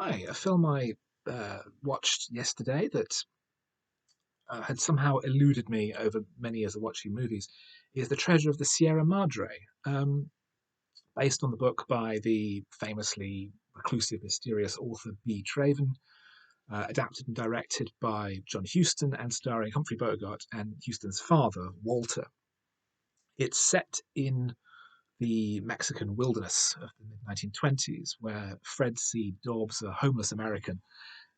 Hi, a film I watched yesterday that had somehow eluded me over many years of watching movies is The Treasure of the Sierra Madre, um, based on the book by the famously reclusive, mysterious author B Traven, adapted and directed by John Huston and starring Humphrey Bogart and Huston's father, Walter. It's set in the Mexican wilderness of the mid 1920s, where Fred C. Dobbs, a homeless American,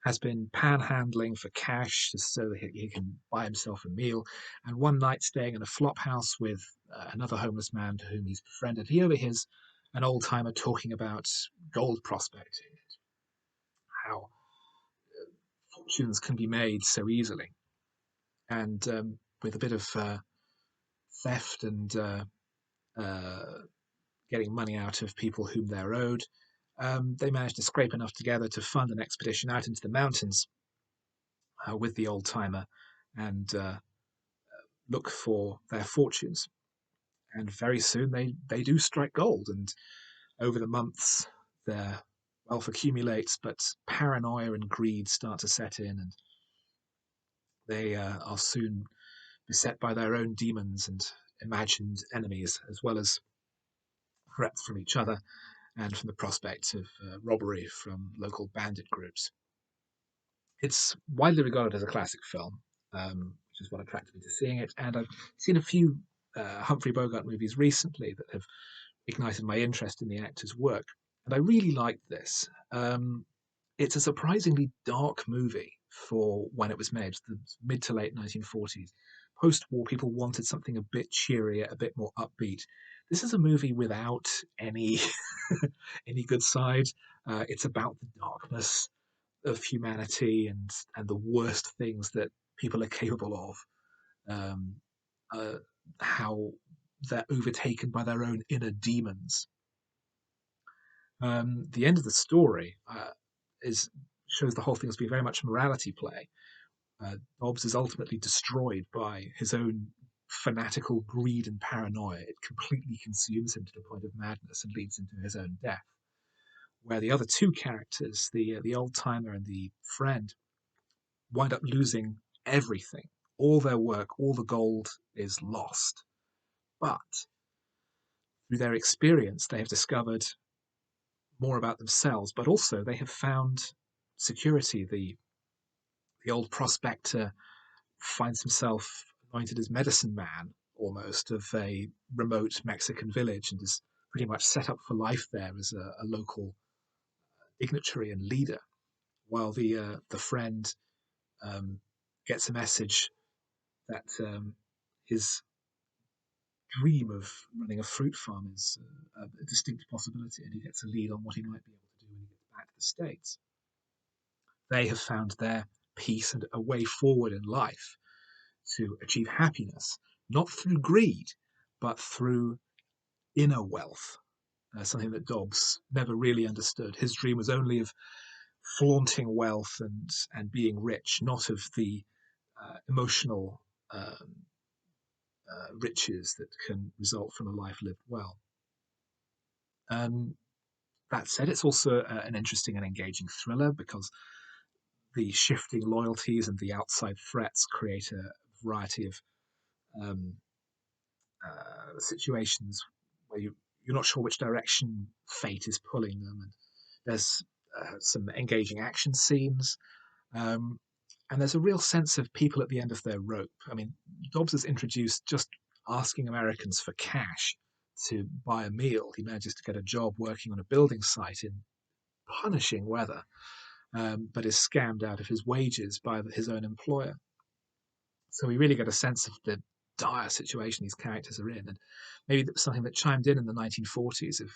has been panhandling for cash so that he can buy himself a meal. And one night, staying in a flop house with another homeless man to whom he's befriended, he overhears an old timer talking about gold prospecting, how fortunes can be made so easily. And with a bit of theft and uh, getting money out of people whom they're owed, they managed to scrape enough together to fund an expedition out into the mountains with the old timer and look for their fortunes. And very soon they do strike gold. And over the months, their wealth accumulates, but paranoia and greed start to set in, and they are soon beset by their own demons and imagined enemies, as well as threats from each other and from the prospect of robbery from local bandit groups. It's widely regarded as a classic film, which is what attracted me to seeing it. And I've seen a few Humphrey Bogart movies recently that have ignited my interest in the actor's work. And I really liked this. It's a surprisingly dark movie for when it was made, the mid to late 1940s. Post war, people wanted something a bit cheerier, a bit more upbeat. This is a movie without any any good side. It's about the darkness of humanity and the worst things that people are capable of. Um, uh, how they're overtaken by their own inner demons. The end of the story is shows the whole thing as being very much a morality play. Dobbs is ultimately destroyed by his own fanatical greed and paranoia. It completely consumes him to the point of madness and leads him to his own death. Where the other two characters, the old timer and the friend, wind up losing everything. All their work, all the gold is lost. But through their experience, they have discovered more about themselves, but also they have found security. The old prospector finds himself anointed as medicine man almost of a remote Mexican village and is pretty much set up for life there as a local dignitary and leader, while the friend um, gets a message that his dream of running a fruit farm is a distinct possibility, and he gets a lead on what he might be able to do when he gets back to the States. They have found their peace and a way forward in life to achieve happiness, not through greed, but through inner wealth, something that Dobbs never really understood. His dream was only of flaunting wealth and being rich, not of the emotional riches that can result from a life lived well. Um, that said, it's also an interesting and engaging thriller because the shifting loyalties and the outside threats create a variety of um, situations where you're not sure which direction fate is pulling them. And there's some engaging action scenes. Um, and there's a real sense of people at the end of their rope. I mean, Dobbs is introduced just asking Americans for cash to buy a meal. He manages to get a job working on a building site in punishing weather, but is scammed out of his wages by his own employer. So we really get a sense of the dire situation these characters are in, and maybe that was something that chimed in the 1940s of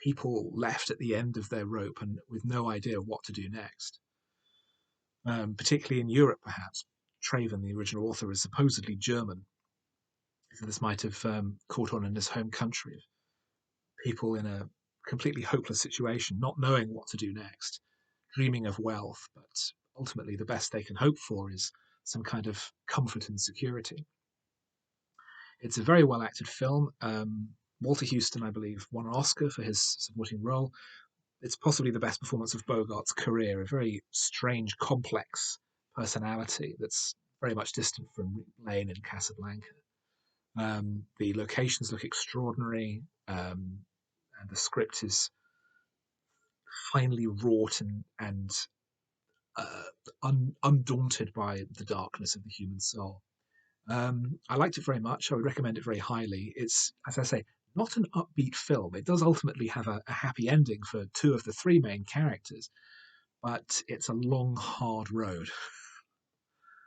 people left at the end of their rope and with no idea what to do next. Particularly in Europe, perhaps. Traven, the original author, is supposedly German, so this might have caught on in his home country. People in a completely hopeless situation, not knowing what to do next, dreaming of wealth, but ultimately the best they can hope for is some kind of comfort and security. It's a very well acted film. Walter Houston, I believe, won an Oscar for his supporting role. it's possibly the best performance of Bogart's career. A very strange, complex personality that's very much distant from Lane and Casablanca. The locations look extraordinary, and the script is finely wrought and uh, undaunted by the darkness of the human soul. I liked it very much. I would recommend it very highly. It's, as I say, not an upbeat film. It does ultimately have a happy ending for two of the three main characters, but it's a long, hard road.